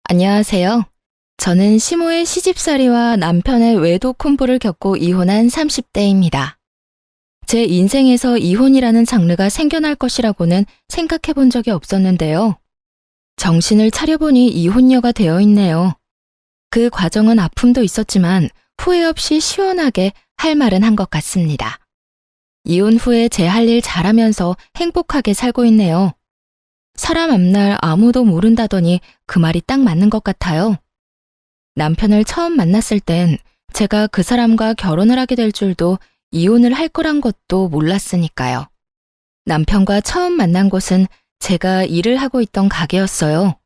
안녕하세요. 저는 시모의 시집살이와 남편의 외도 콤보를 겪고 이혼한 30대입니다. 제 인생에서 이혼이라는 장르가 생겨날 것이라고는 생각해 본 적이 없었는데요. 정신을 차려보니 이혼녀가 되어 있네요. 그 과정은 아픔도 있었지만 후회 없이 시원하게 할 말은 한 것 같습니다. 이혼 후에 제 할 일 잘하면서 행복하게 살고 있네요. 사람 앞날 아무도 모른다더니 그 말이 딱 맞는 것 같아요. 남편을 처음 만났을 땐 제가 그 사람과 결혼을 하게 될 줄도 이혼을 할 거란 것도 몰랐으니까요. 남편과 처음 만난 곳은 제가 일을 하고 있던 가게였어요.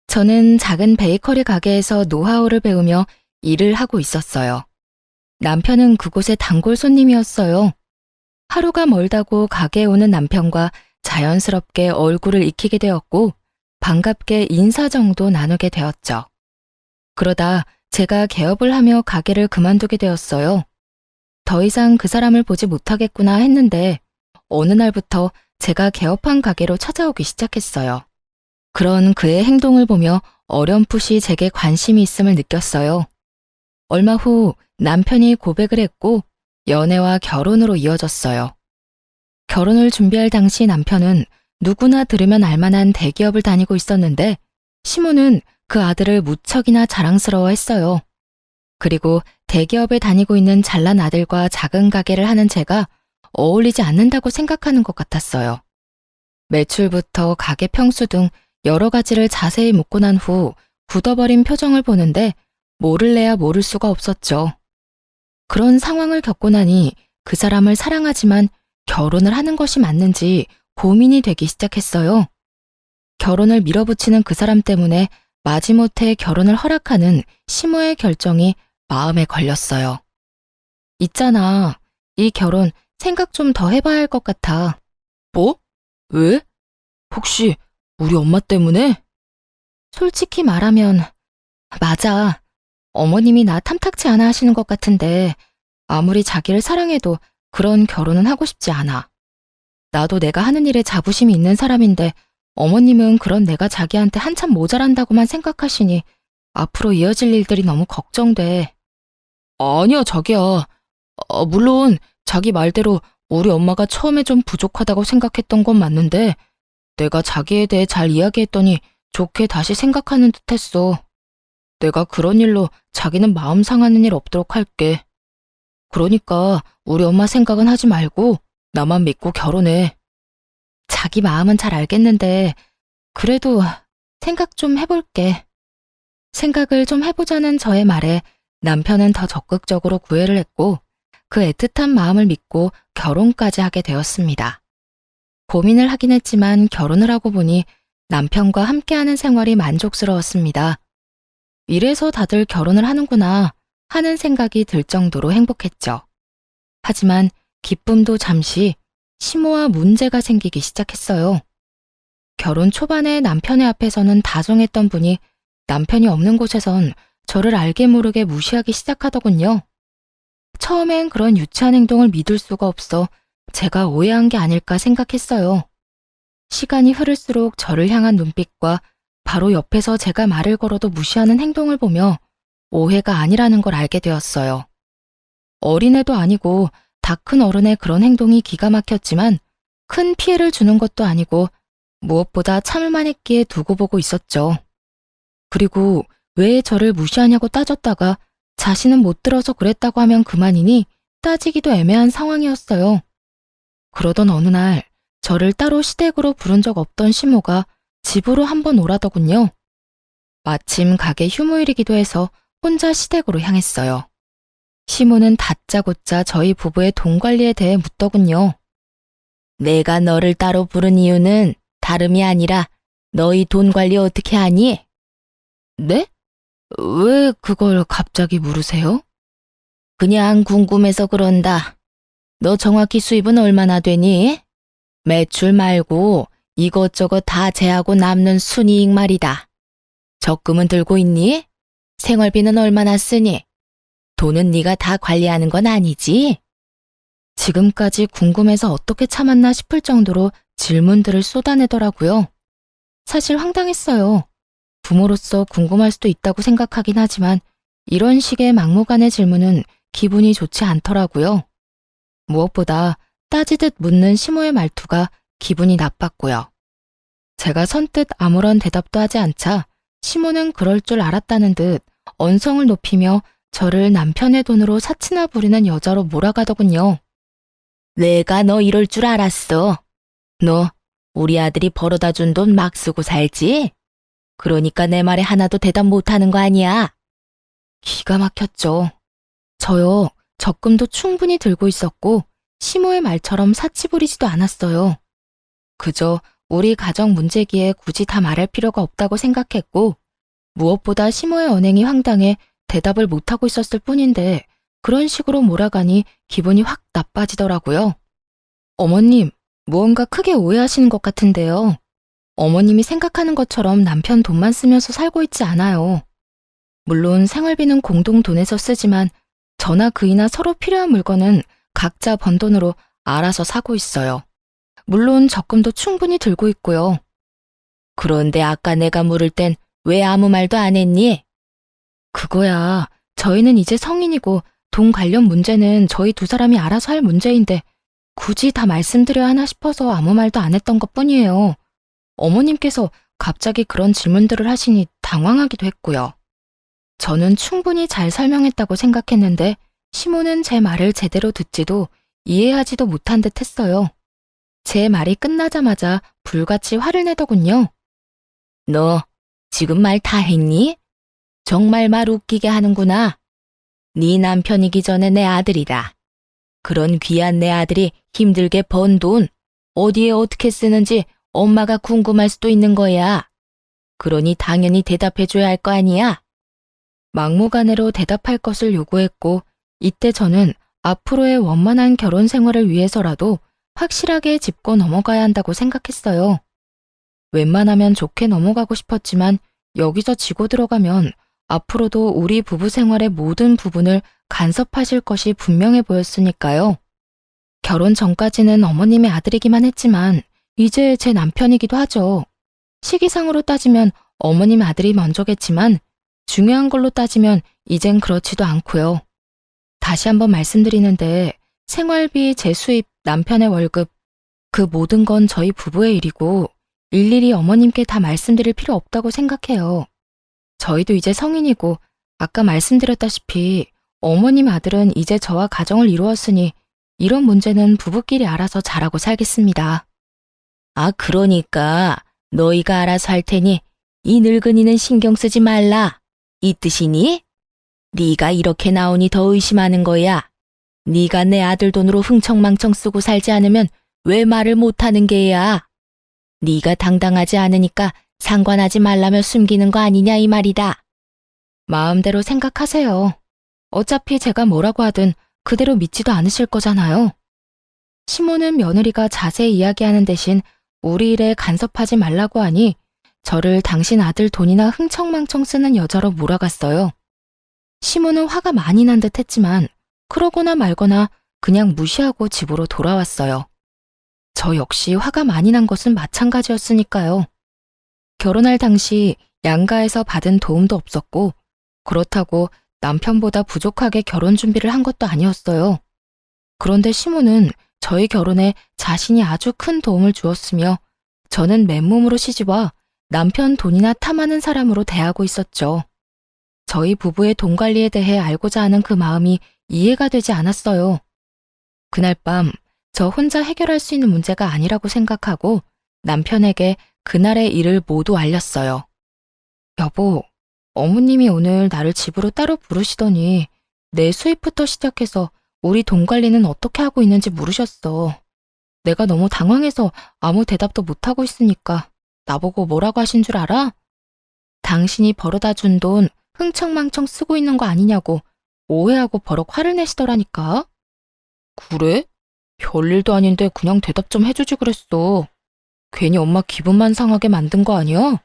저는 작은 베이커리 가게에서 노하우를 배우며 일을 하고 있었어요. 남편은 그곳의 단골 손님이었어요. 하루가 멀다고 가게에 오는 남편과 자연스럽게 얼굴을 익히게 되었고 반갑게 인사 정도 나누게 되었죠. 그러다 제가 개업을 하며 가게를 그만두게 되었어요. 더 이상 그 사람을 보지 못하겠구나 했는데 어느 날부터 제가 개업한 가게로 찾아오기 시작했어요. 그런 그의 행동을 보며 어렴풋이 제게 관심이 있음을 느꼈어요. 얼마 후 남편이 고백을 했고 연애와 결혼으로 이어졌어요. 결혼을 준비할 당시 남편은 누구나 들으면 알만한 대기업을 다니고 있었는데 시모는 그 아들을 무척이나 자랑스러워했어요. 그리고 대기업에 다니고 있는 잘난 아들과 작은 가게를 하는 제가 어울리지 않는다고 생각하는 것 같았어요. 매출부터 가게 평수 등 여러 가지를 자세히 묻고 난 후 굳어버린 표정을 보는데 모를래야 모를 수가 없었죠. 그런 상황을 겪고 나니 그 사람을 사랑하지만 결혼을 하는 것이 맞는지 고민이 되기 시작했어요. 결혼을 밀어붙이는 그 사람 때문에 마지못해 결혼을 허락하는 시모의 결정이 마음에 걸렸어요. 있잖아, 이 결혼 생각 좀 더 해봐야 할 것 같아. 뭐? 왜? 혹시 우리 엄마 때문에? 솔직히 말하면 맞아. 어머님이 나 탐탁치 않아 하시는 것 같은데 아무리 자기를 사랑해도 그런 결혼은 하고 싶지 않아. 나도 내가 하는 일에 자부심이 있는 사람인데 어머님은 그런 내가 자기한테 한참 모자란다고만 생각하시니 앞으로 이어질 일들이 너무 걱정돼. 아니야, 자기야. 물론 자기 말대로 우리 엄마가 처음에 좀 부족하다고 생각했던 건 맞는데 내가 자기에 대해 잘 이야기했더니 좋게 다시 생각하는 듯 했어. 내가 그런 일로 자기는 마음 상하는 일 없도록 할게. 그러니까 우리 엄마 생각은 하지 말고 나만 믿고 결혼해. 자기 마음은 잘 알겠는데 그래도 생각 좀 해볼게. 생각을 좀 해보자는 저의 말에 남편은 더 적극적으로 구애를 했고 그 애틋한 마음을 믿고 결혼까지 하게 되었습니다. 고민을 하긴 했지만 결혼을 하고 보니 남편과 함께하는 생활이 만족스러웠습니다. 이래서 다들 결혼을 하는구나 하는 생각이 들 정도로 행복했죠. 하지만 기쁨도 잠시 시모와 문제가 생기기 시작했어요. 결혼 초반에 남편의 앞에서는 다정했던 분이 남편이 없는 곳에선 저를 알게 모르게 무시하기 시작하더군요. 처음엔 그런 유치한 행동을 믿을 수가 없어 제가 오해한 게 아닐까 생각했어요. 시간이 흐를수록 저를 향한 눈빛과 바로 옆에서 제가 말을 걸어도 무시하는 행동을 보며 오해가 아니라는 걸 알게 되었어요. 어린애도 아니고 다 큰 어른의 그런 행동이 기가 막혔지만 큰 피해를 주는 것도 아니고 무엇보다 참을만 했기에 두고 보고 있었죠. 그리고 왜 저를 무시하냐고 따졌다가 자신은 못 들어서 그랬다고 하면 그만이니 따지기도 애매한 상황이었어요. 그러던 어느 날 저를 따로 시댁으로 부른 적 없던 시모가 집으로 한번 오라더군요. 마침 가게 휴무일이기도 해서 혼자 시댁으로 향했어요. 시모는 다짜고짜 저희 부부의 돈 관리에 대해 묻더군요. 내가 너를 따로 부른 이유는 다름이 아니라 너희 돈 관리 어떻게 하니? 네? 왜 그걸 갑자기 물으세요? 그냥 궁금해서 그런다. 너 정확히 수입은 얼마나 되니? 매출 말고 이것저것 다 제하고 남는 순이익 말이다. 적금은 들고 있니? 생활비는 얼마나 쓰니? 돈은 네가 다 관리하는 건 아니지? 지금까지 궁금해서 어떻게 참았나 싶을 정도로 질문들을 쏟아내더라고요. 사실 황당했어요. 부모로서 궁금할 수도 있다고 생각하긴 하지만 이런 식의 막무가내 질문은 기분이 좋지 않더라고요. 무엇보다 따지듯 묻는 시모의 말투가 기분이 나빴고요. 제가 선뜻 아무런 대답도 하지 않자 시모는 그럴 줄 알았다는 듯 언성을 높이며 저를 남편의 돈으로 사치나 부리는 여자로 몰아가더군요. 내가 너 이럴 줄 알았어. 너 우리 아들이 벌어다 준 돈 막 쓰고 살지? 그러니까 내 말에 하나도 대답 못하는 거 아니야. 기가 막혔죠. 저요, 적금도 충분히 들고 있었고 시모의 말처럼 사치 부리지도 않았어요. 그저 우리 가정 문제기에 굳이 다 말할 필요가 없다고 생각했고 무엇보다 시모의 언행이 황당해 대답을 못하고 있었을 뿐인데 그런 식으로 몰아가니 기분이 확 나빠지더라고요. 어머님, 무언가 크게 오해하시는 것 같은데요. 어머님이 생각하는 것처럼 남편 돈만 쓰면서 살고 있지 않아요. 물론 생활비는 공동 돈에서 쓰지만 저나 그이나 서로 필요한 물건은 각자 번 돈으로 알아서 사고 있어요. 물론 적금도 충분히 들고 있고요. 그런데 아까 내가 물을 땐 왜 아무 말도 안 했니? 그거야, 저희는 이제 성인이고 돈 관련 문제는 저희 두 사람이 알아서 할 문제인데 굳이 다 말씀드려야 하나 싶어서 아무 말도 안 했던 것뿐이에요. 어머님께서 갑자기 그런 질문들을 하시니 당황하기도 했고요. 저는 충분히 잘 설명했다고 생각했는데 시모는 제 말을 제대로 듣지도 이해하지도 못한 듯 했어요. 제 말이 끝나자마자 불같이 화를 내더군요. 너 지금 말 다 했니? 정말 말 웃기게 하는구나. 네 남편이기 전에 내 아들이다. 그런 귀한 내 아들이 힘들게 번 돈 어디에 어떻게 쓰는지 엄마가 궁금할 수도 있는 거야. 그러니 당연히 대답해줘야 할 거 아니야. 막무가내로 대답할 것을 요구했고 이때 저는 앞으로의 원만한 결혼 생활을 위해서라도 확실하게 짚고 넘어가야 한다고 생각했어요. 웬만하면 좋게 넘어가고 싶었지만 여기서 지고 들어가면 앞으로도 우리 부부 생활의 모든 부분을 간섭하실 것이 분명해 보였으니까요. 결혼 전까지는 어머님의 아들이기만 했지만 이제 제 남편이기도 하죠. 시기상으로 따지면 어머님 아들이 먼저겠지만 중요한 걸로 따지면 이젠 그렇지도 않고요. 다시 한번 말씀드리는데 생활비, 제 수입, 남편의 월급 그 모든 건 저희 부부의 일이고 일일이 어머님께 다 말씀드릴 필요 없다고 생각해요. 저희도 이제 성인이고 아까 말씀드렸다시피 어머님 아들은 이제 저와 가정을 이루었으니 이런 문제는 부부끼리 알아서 잘하고 살겠습니다. 아, 그러니까 너희가 알아서 할 테니 이 늙은이는 신경 쓰지 말라. 이 뜻이니? 네가 이렇게 나오니 더 의심하는 거야. 네가 내 아들 돈으로 흥청망청 쓰고 살지 않으면 왜 말을 못하는 게야? 네가 당당하지 않으니까 상관하지 말라며 숨기는 거 아니냐 이 말이다. 마음대로 생각하세요. 어차피 제가 뭐라고 하든 그대로 믿지도 않으실 거잖아요. 시모는 며느리가 자세히 이야기하는 대신 우리 일에 간섭하지 말라고 하니 저를 당신 아들 돈이나 흥청망청 쓰는 여자로 몰아갔어요. 시모는 화가 많이 난 듯 했지만 그러거나 말거나 그냥 무시하고 집으로 돌아왔어요. 저 역시 화가 많이 난 것은 마찬가지였으니까요. 결혼할 당시 양가에서 받은 도움도 없었고 그렇다고 남편보다 부족하게 결혼 준비를 한 것도 아니었어요. 그런데 시모는 저희 결혼에 자신이 아주 큰 도움을 주었으며 저는 맨몸으로 시집와 남편 돈이나 탐하는 사람으로 대하고 있었죠. 저희 부부의 돈 관리에 대해 알고자 하는 그 마음이 이해가 되지 않았어요. 그날 밤 저 혼자 해결할 수 있는 문제가 아니라고 생각하고 남편에게 그날의 일을 모두 알렸어요. 여보, 어머님이 오늘 나를 집으로 따로 부르시더니 내 수입부터 시작해서 우리 돈 관리는 어떻게 하고 있는지 물으셨어. 내가 너무 당황해서 아무 대답도 못하고 있으니까 나보고 뭐라고 하신 줄 알아? 당신이 벌어다 준 돈 흥청망청 쓰고 있는 거 아니냐고 오해하고 버럭 화를 내시더라니까. 그래? 별일도 아닌데 그냥 대답 좀 해주지 그랬어. 괜히 엄마 기분만 상하게 만든 거 아니야?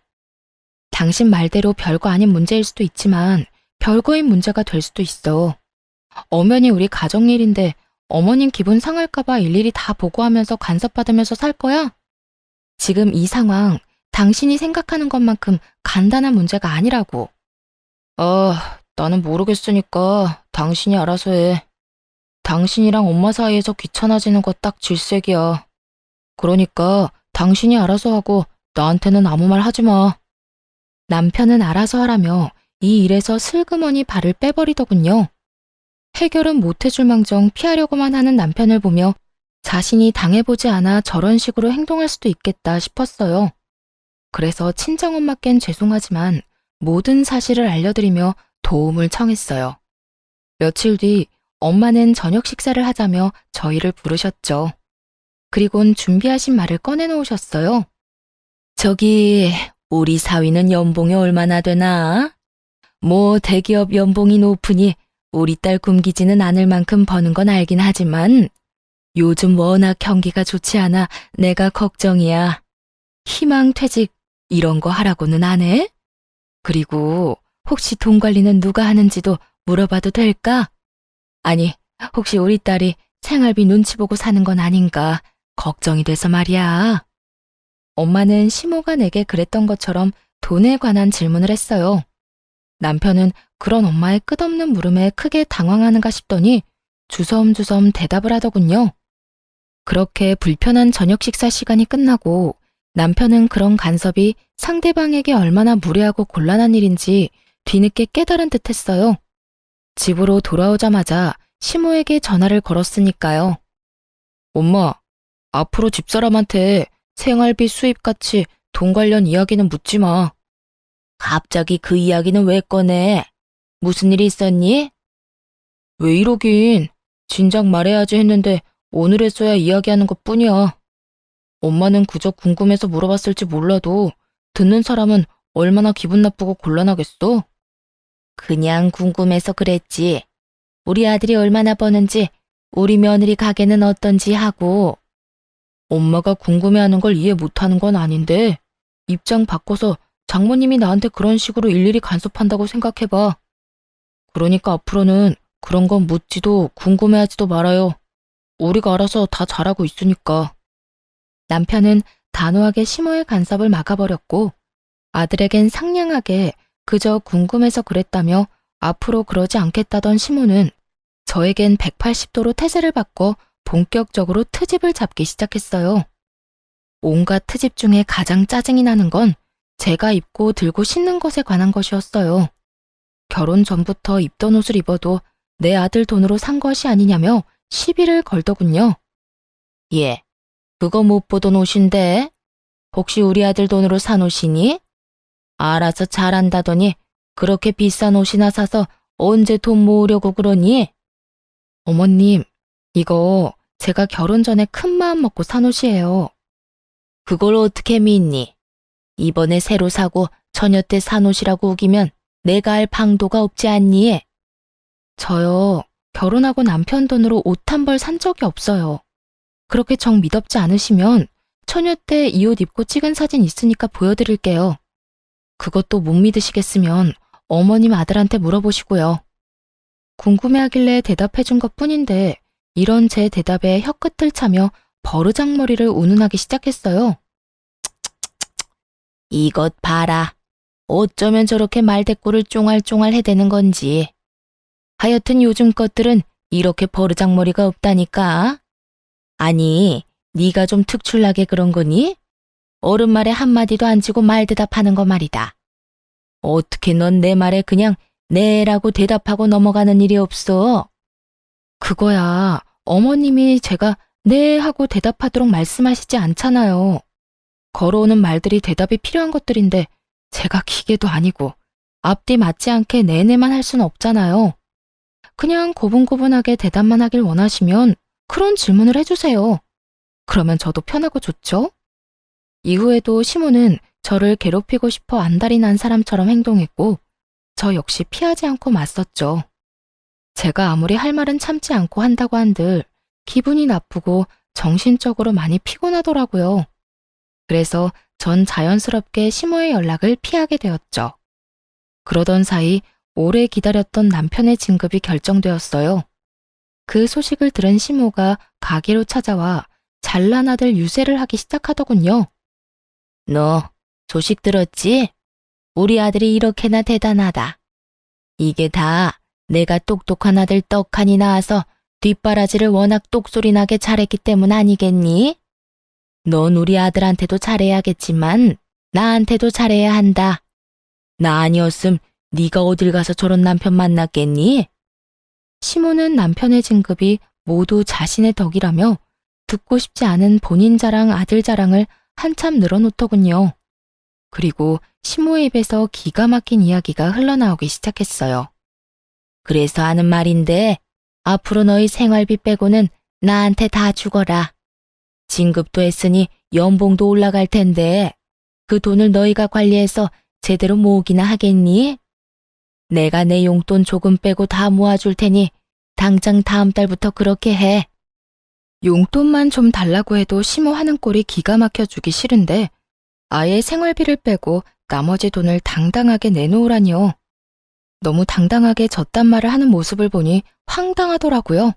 당신 말대로 별거 아닌 문제일 수도 있지만 별거인 문제가 될 수도 있어. 엄연히 우리 가정일인데 어머님 기분 상할까봐 일일이 다 보고하면서 간섭받으면서 살 거야? 지금 이 상황 당신이 생각하는 것만큼 간단한 문제가 아니라고. 나는 모르겠으니까 당신이 알아서 해. 당신이랑 엄마 사이에서 귀찮아지는 거 딱 질색이야. 그러니까 당신이 알아서 하고 나한테는 아무 말 하지 마. 남편은 알아서 하라며 이 일에서 슬그머니 발을 빼버리더군요. 해결은 못해줄 망정 피하려고만 하는 남편을 보며 자신이 당해보지 않아 저런 식으로 행동할 수도 있겠다 싶었어요. 그래서 친정엄마께는 죄송하지만 모든 사실을 알려드리며 도움을 청했어요. 며칠 뒤 엄마는 저녁 식사를 하자며 저희를 부르셨죠. 그리곤 준비하신 말을 꺼내놓으셨어요. 저기, 우리 사위는 연봉이 얼마나 되나? 뭐 대기업 연봉이 높으니 우리 딸 굶기지는 않을 만큼 버는 건 알긴 하지만 요즘 워낙 경기가 좋지 않아 내가 걱정이야. 희망퇴직 이런 거 하라고는 안 해? 그리고 혹시 돈 관리는 누가 하는지도 물어봐도 될까? 아니, 혹시 우리 딸이 생활비 눈치 보고 사는 건 아닌가 걱정이 돼서 말이야. 엄마는 시모가 내게 그랬던 것처럼 돈에 관한 질문을 했어요. 남편은 그런 엄마의 끝없는 물음에 크게 당황하는가 싶더니 주섬주섬 대답을 하더군요. 그렇게 불편한 저녁 식사 시간이 끝나고 남편은 그런 간섭이 상대방에게 얼마나 무례하고 곤란한 일인지 뒤늦게 깨달은 듯 했어요. 집으로 돌아오자마자 시모에게 전화를 걸었으니까요. 엄마, 앞으로 집사람한테 생활비 수입같이 돈 관련 이야기는 묻지 마. 갑자기 그 이야기는 왜 꺼내? 무슨 일이 있었니? 왜 이러긴. 진작 말해야지 했는데 오늘에서야 이야기하는 것 뿐이야. 엄마는 그저 궁금해서 물어봤을지 몰라도 듣는 사람은 얼마나 기분 나쁘고 곤란하겠어? 그냥 궁금해서 그랬지. 우리 아들이 얼마나 버는지, 우리 며느리 가게는 어떤지 하고. 엄마가 궁금해하는 걸 이해 못하는 건 아닌데 입장 바꿔서 장모님이 나한테 그런 식으로 일일이 간섭한다고 생각해봐. 그러니까 앞으로는 그런 건 묻지도 궁금해하지도 말아요. 우리가 알아서 다 잘하고 있으니까. 남편은 단호하게 시모의 간섭을 막아버렸고 아들에겐 상냥하게 그저 궁금해서 그랬다며 앞으로 그러지 않겠다던 시모는 저에겐 180도로 태세를 바꿔 본격적으로 트집을 잡기 시작했어요. 온갖 트집 중에 가장 짜증이 나는 건 제가 입고 들고 신는 것에 관한 것이었어요. 결혼 전부터 입던 옷을 입어도 내 아들 돈으로 산 것이 아니냐며 시비를 걸더군요. 예, 그거 못 보던 옷인데 혹시 우리 아들 돈으로 산 옷이니? 알아서 잘한다더니 그렇게 비싼 옷이나 사서 언제 돈 모으려고 그러니? 어머님, 이거 제가 결혼 전에 큰 마음 먹고 산 옷이에요. 그걸 어떻게 믿니? 이번에 새로 사고 처녀 때 산 옷이라고 우기면 내가 알 방도가 없지 않니? 저요, 결혼하고 남편 돈으로 옷 한 벌 산 적이 없어요. 그렇게 정 믿업지 않으시면 처녀 때 이 옷 입고 찍은 사진 있으니까 보여드릴게요. 그것도 못 믿으시겠으면 어머님 아들한테 물어보시고요. 궁금해하길래 대답해준 것뿐인데 이런 제 대답에 혀끝을 차며 버르장머리를 운운하기 시작했어요. 이것 봐라. 어쩌면 저렇게 말대꾸를 쫑알쫑알 해대는 건지. 하여튼 요즘 것들은 이렇게 버르장머리가 없다니까. 아니, 네가 좀 특출나게 그런 거니? 어른 말에 한마디도 안 치고 말 대답하는 거 말이다. 어떻게 넌 내 말에 그냥 네라고 대답하고 넘어가는 일이 없어? 그거야 어머님이 제가 네 하고 대답하도록 말씀하시지 않잖아요. 걸어오는 말들이 대답이 필요한 것들인데 제가 기계도 아니고 앞뒤 맞지 않게 네네만 할 수는 없잖아요. 그냥 고분고분하게 대답만 하길 원하시면 그런 질문을 해주세요. 그러면 저도 편하고 좋죠? 이후에도 시모는 저를 괴롭히고 싶어 안달이 난 사람처럼 행동했고 저 역시 피하지 않고 맞섰죠. 제가 아무리 할 말은 참지 않고 한다고 한들 기분이 나쁘고 정신적으로 많이 피곤하더라고요. 그래서 전 자연스럽게 시모의 연락을 피하게 되었죠. 그러던 사이 오래 기다렸던 남편의 진급이 결정되었어요. 그 소식을 들은 시모가 가게로 찾아와 잘난 아들 유세를 하기 시작하더군요. 너 소식 들었지? 우리 아들이 이렇게나 대단하다. 이게 다 내가 똑똑한 아들 떡하니 낳아서 뒷바라지를 워낙 똑소리 나게 잘했기 때문 아니겠니? 넌 우리 아들한테도 잘해야겠지만 나한테도 잘해야 한다. 나 아니었음 네가 어딜 가서 저런 남편 만났겠니? 시모는 남편의 진급이 모두 자신의 덕이라며 듣고 싶지 않은 본인 자랑, 아들 자랑을 한참 늘어놓더군요. 그리고 시모의 입에서 기가 막힌 이야기가 흘러나오기 시작했어요. 그래서 하는 말인데 앞으로 너희 생활비 빼고는 나한테 다 주거라. 진급도 했으니 연봉도 올라갈 텐데 그 돈을 너희가 관리해서 제대로 모으기나 하겠니? 내가 내 용돈 조금 빼고 다 모아줄 테니 당장 다음 달부터 그렇게 해. 용돈만 좀 달라고 해도 시모 하는 꼴이 기가 막혀주기 싫은데 아예 생활비를 빼고 나머지 돈을 당당하게 내놓으라니요. 너무 당당하게 저딴 말을 하는 모습을 보니 황당하더라고요.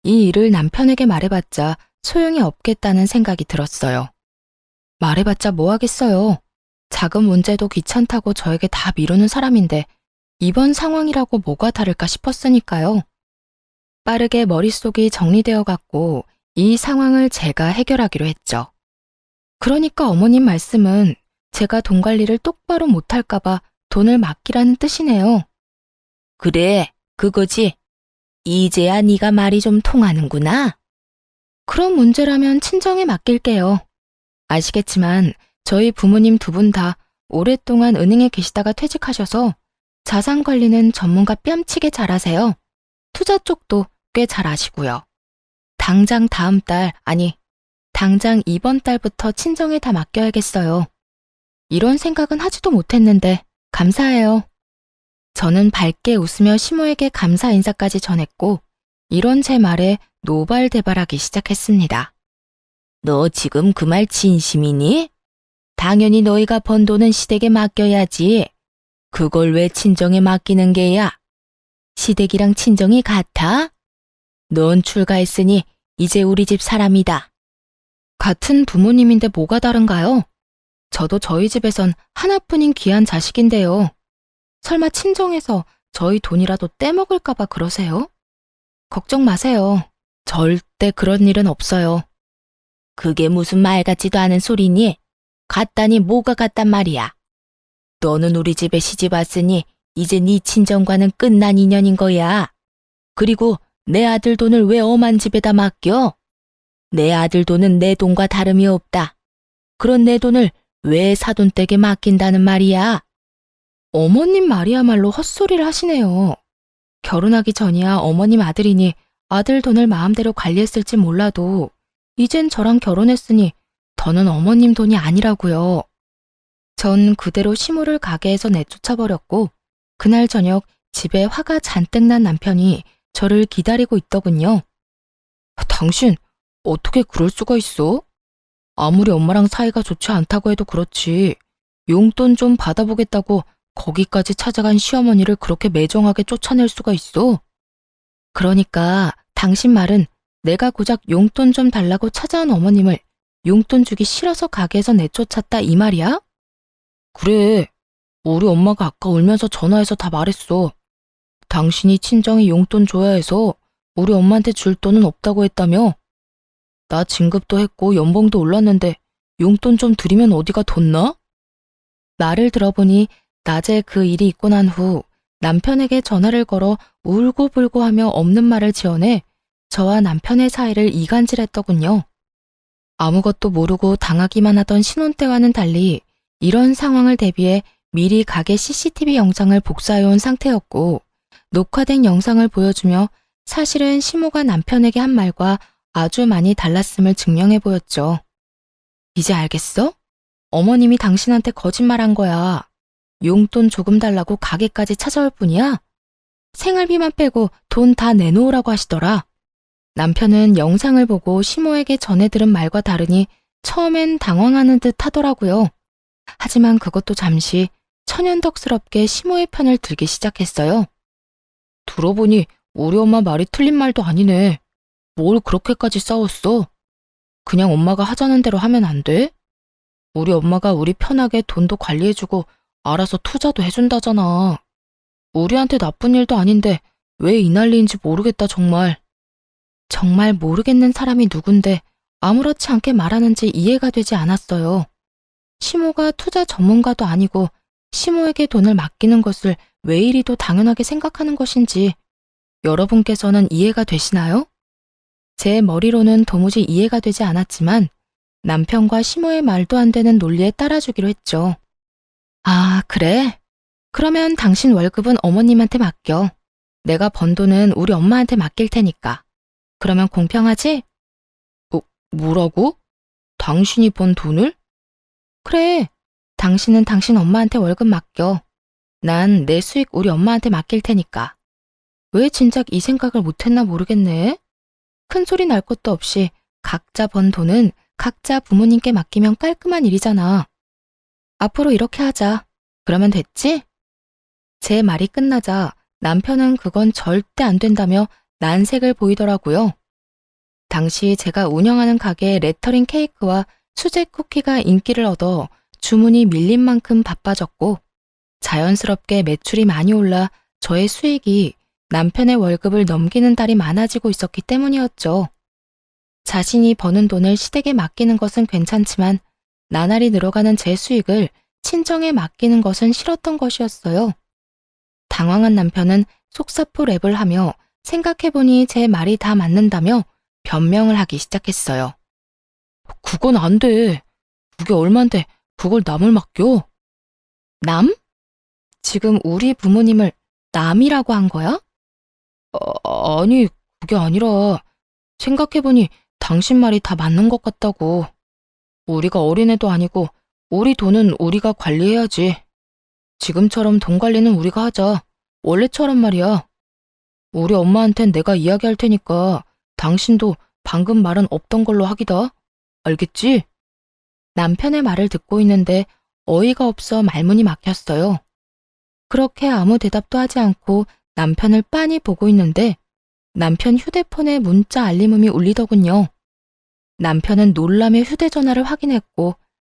이 일을 남편에게 말해봤자 소용이 없겠다는 생각이 들었어요. 말해봤자 뭐 하겠어요. 작은 문제도 귀찮다고 저에게 다 미루는 사람인데 이번 상황이라고 뭐가 다를까 싶었으니까요. 빠르게 머릿속이 정리되어 갔고 이 상황을 제가 해결하기로 했죠. 그러니까 어머님 말씀은 제가 돈 관리를 똑바로 못할까봐 돈을 맡기라는 뜻이네요. 그래, 그거지. 이제야 네가 말이 좀 통하는구나. 그런 문제라면 친정에 맡길게요. 아시겠지만 저희 부모님 두 분 다 오랫동안 은행에 계시다가 퇴직하셔서 자산 관리는 전문가 뺨치게 잘하세요. 투자 쪽도 꽤 잘 아시고요. 당장 다음 달, 아니, 당장 이번 달부터 친정에 다 맡겨야겠어요. 이런 생각은 하지도 못했는데 감사해요. 저는 밝게 웃으며 시모에게 감사 인사까지 전했고 이런 제 말에 노발대발하기 시작했습니다. 너 지금 그 말 진심이니? 당연히 너희가 번 돈은 시댁에 맡겨야지. 그걸 왜 친정에 맡기는 게야? 시댁이랑 친정이 같아? 넌 출가했으니 이제 우리 집 사람이다. 같은 부모님인데 뭐가 다른가요? 저도 저희 집에선 하나뿐인 귀한 자식인데요. 설마 친정에서 저희 돈이라도 떼먹을까봐 그러세요? 걱정 마세요. 절대 그런 일은 없어요. 그게 무슨 말 같지도 않은 소리니? 같다니 뭐가 같단 말이야. 너는 우리 집에 시집 왔으니 이제 네 친정과는 끝난 인연인 거야. 그리고 내 아들 돈을 왜 엄한 집에다 맡겨? 내 아들 돈은 내 돈과 다름이 없다. 그런 내 돈을 왜 사돈댁에 맡긴다는 말이야? 어머님 말이야말로 헛소리를 하시네요. 결혼하기 전이야 어머님 아들이니 아들 돈을 마음대로 관리했을지 몰라도 이젠 저랑 결혼했으니 더는 어머님 돈이 아니라고요. 전 그대로 시모를 가게에서 내쫓아버렸고 그날 저녁 집에 화가 잔뜩 난 남편이 저를 기다리고 있더군요. 당신 어떻게 그럴 수가 있어? 아무리 엄마랑 사이가 좋지 않다고 해도 그렇지. 용돈 좀 받아보겠다고 거기까지 찾아간 시어머니를 그렇게 매정하게 쫓아낼 수가 있어? 그러니까 당신 말은 내가 고작 용돈 좀 달라고 찾아온 어머님을 용돈 주기 싫어서 가게에서 내쫓았다 이 말이야? 그래. 우리 엄마가 아까 울면서 전화해서 다 말했어. 당신이 친정에 용돈 줘야 해서 우리 엄마한테 줄 돈은 없다고 했다며? 나 진급도 했고 연봉도 올랐는데 용돈 좀 드리면 어디가 돋나? 말을 들어보니 낮에 그 일이 있고 난 후 남편에게 전화를 걸어 울고불고 하며 없는 말을 지어내 저와 남편의 사이를 이간질했더군요. 아무것도 모르고 당하기만 하던 신혼 때와는 달리 이런 상황을 대비해 미리 가게 CCTV 영상을 복사해온 상태였고 녹화된 영상을 보여주며 사실은 시모가 남편에게 한 말과 아주 많이 달랐음을 증명해 보였죠. 이제 알겠어? 어머님이 당신한테 거짓말한 거야. 용돈 조금 달라고 가게까지 찾아올 뿐이야? 생활비만 빼고 돈 다 내놓으라고 하시더라. 남편은 영상을 보고 시모에게 전해 들은 말과 다르니 처음엔 당황하는 듯 하더라고요. 하지만 그것도 잠시 천연덕스럽게 시모의 편을 들기 시작했어요. 들어보니 우리 엄마 말이 틀린 말도 아니네. 뭘 그렇게까지 싸웠어? 그냥 엄마가 하자는 대로 하면 안 돼? 우리 엄마가 우리 편하게 돈도 관리해주고 알아서 투자도 해준다잖아. 우리한테 나쁜 일도 아닌데 왜 이 난리인지 모르겠다 정말. 정말 모르겠는 사람이 누군데 아무렇지 않게 말하는지 이해가 되지 않았어요. 시모가 투자 전문가도 아니고 시모에게 돈을 맡기는 것을 왜 이리도 당연하게 생각하는 것인지 여러분께서는 이해가 되시나요? 제 머리로는 도무지 이해가 되지 않았지만 남편과 시모의 말도 안 되는 논리에 따라주기로 했죠. 아, 그래? 그러면 당신 월급은 어머님한테 맡겨. 내가 번 돈은 우리 엄마한테 맡길 테니까. 그러면 공평하지? 뭐라고? 당신이 번 돈을? 그래. 당신은 당신 엄마한테 월급 맡겨. 난 내 수익 우리 엄마한테 맡길 테니까. 왜 진작 이 생각을 못했나 모르겠네. 큰 소리 날 것도 없이 각자 번 돈은 각자 부모님께 맡기면 깔끔한 일이잖아. 앞으로 이렇게 하자. 그러면 됐지? 제 말이 끝나자 남편은 그건 절대 안 된다며 난색을 보이더라고요. 당시 제가 운영하는 가게의 레터링 케이크와 수제 쿠키가 인기를 얻어 주문이 밀린 만큼 바빠졌고 자연스럽게 매출이 많이 올라 저의 수익이 남편의 월급을 넘기는 달이 많아지고 있었기 때문이었죠. 자신이 버는 돈을 시댁에 맡기는 것은 괜찮지만 나날이 늘어가는 제 수익을 친정에 맡기는 것은 싫었던 것이었어요. 당황한 남편은 속사포 랩을 하며 생각해보니 제 말이 다 맞는다며 변명을 하기 시작했어요. 그건 안 돼. 그게 얼만데 그걸 남을 맡겨? 남? 지금 우리 부모님을 남이라고 한 거야? 아니, 그게 아니라 생각해보니 당신 말이 다 맞는 것 같다고. 우리가 어린애도 아니고 우리 돈은 우리가 관리해야지. 지금처럼 돈 관리는 우리가 하자. 원래처럼 말이야. 우리 엄마한텐 내가 이야기할 테니까 당신도 방금 말은 없던 걸로 하기다. 알겠지? 남편의 말을 듣고 있는데 어이가 없어 말문이 막혔어요. 그렇게 아무 대답도 하지 않고 남편을 빤히 보고 있는데 남편 휴대폰에 문자 알림음이 울리더군요. 남편은 놀라며 휴대전화를 확인했고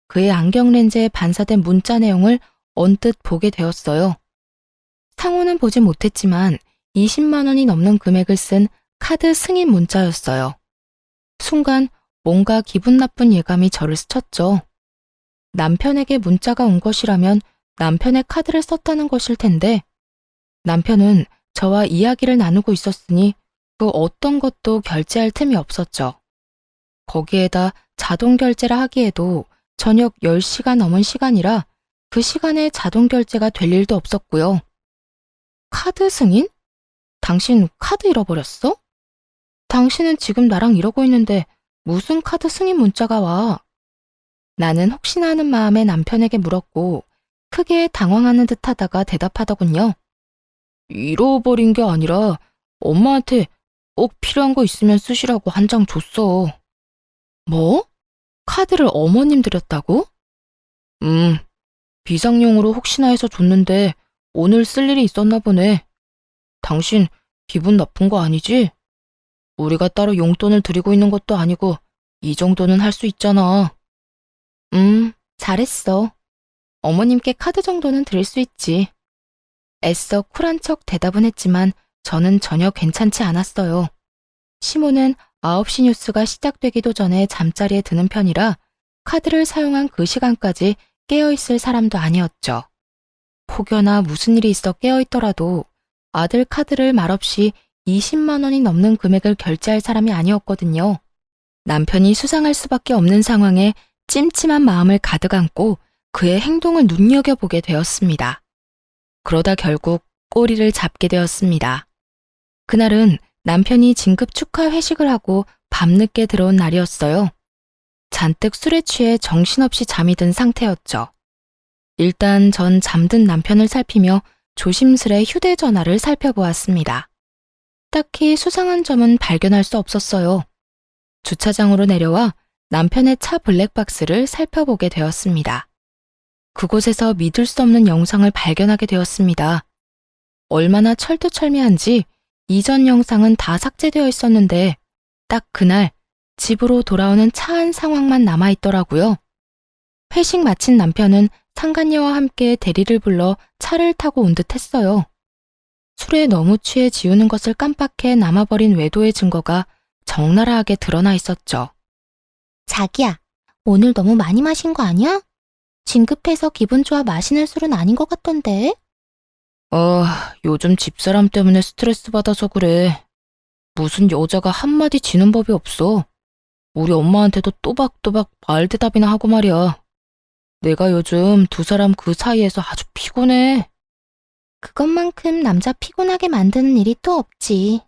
그의 안경렌즈에 반사된 문자 내용을 언뜻 보게 되었어요. 상호는 보지 못했지만 20만 원이 넘는 금액을 쓴 카드 승인 문자였어요. 순간 뭔가 기분 나쁜 예감이 저를 스쳤죠. 남편에게 문자가 온 것이라면 남편의 카드를 썼다는 것일 텐데 남편은 저와 이야기를 나누고 있었으니 그 어떤 것도 결제할 틈이 없었죠. 거기에다 자동 결제라 하기에도 저녁 10시가 넘은 시간이라 그 시간에 자동 결제가 될 일도 없었고요. 카드 승인? 당신 카드 잃어버렸어? 당신은 지금 나랑 이러고 있는데 무슨 카드 승인 문자가 와? 나는 혹시나 하는 마음에 남편에게 물었고 크게 당황하는 듯 하다가 대답하더군요. 잃어버린 게 아니라 엄마한테 꼭 필요한 거 있으면 쓰시라고 한 장 줬어. 뭐? 카드를 어머님 드렸다고? 비상용으로 혹시나 해서 줬는데 오늘 쓸 일이 있었나 보네. 당신 기분 나쁜 거 아니지? 우리가 따로 용돈을 드리고 있는 것도 아니고 이 정도는 할 수 있잖아. 잘했어. 어머님께 카드 정도는 드릴 수 있지. 애써 쿨한 척 대답은 했지만 저는 전혀 괜찮지 않았어요. 시모는 9시 뉴스가 시작되기도 전에 잠자리에 드는 편이라 카드를 사용한 그 시간까지 깨어있을 사람도 아니었죠. 혹여나 무슨 일이 있어 깨어있더라도 아들 카드를 말없이 20만 원이 넘는 금액을 결제할 사람이 아니었거든요. 남편이 수상할 수밖에 없는 상황에 찜찜한 마음을 가득 안고 그의 행동을 눈여겨보게 되었습니다. 그러다 결국 꼬리를 잡게 되었습니다. 그날은 남편이 진급 축하 회식을 하고 밤늦게 들어온 날이었어요. 잔뜩 술에 취해 정신없이 잠이 든 상태였죠. 일단 전 잠든 남편을 살피며 조심스레 휴대전화를 살펴보았습니다. 딱히 수상한 점은 발견할 수 없었어요. 주차장으로 내려와 남편의 차 블랙박스를 살펴보게 되었습니다. 그곳에서 믿을 수 없는 영상을 발견하게 되었습니다. 얼마나 철두철미한지 이전 영상은 다 삭제되어 있었는데 딱 그날 집으로 돌아오는 차 안 상황만 남아있더라고요. 회식 마친 남편은 상간녀와 함께 대리를 불러 차를 타고 온 듯 했어요. 술에 너무 취해 지우는 것을 깜빡해 남아버린 외도의 증거가 적나라하게 드러나 있었죠. 자기야, 오늘 너무 많이 마신 거 아니야? 진급해서 기분 좋아 마시는 술은 아닌 것 같던데? 요즘 집사람 때문에 스트레스 받아서 그래. 무슨 여자가 한마디 지는 법이 없어. 우리 엄마한테도 또박또박 말대답이나 하고 말이야. 내가 요즘 두 사람 그 사이에서 아주 피곤해. 그것만큼 남자 피곤하게 만드는 일이 또 없지.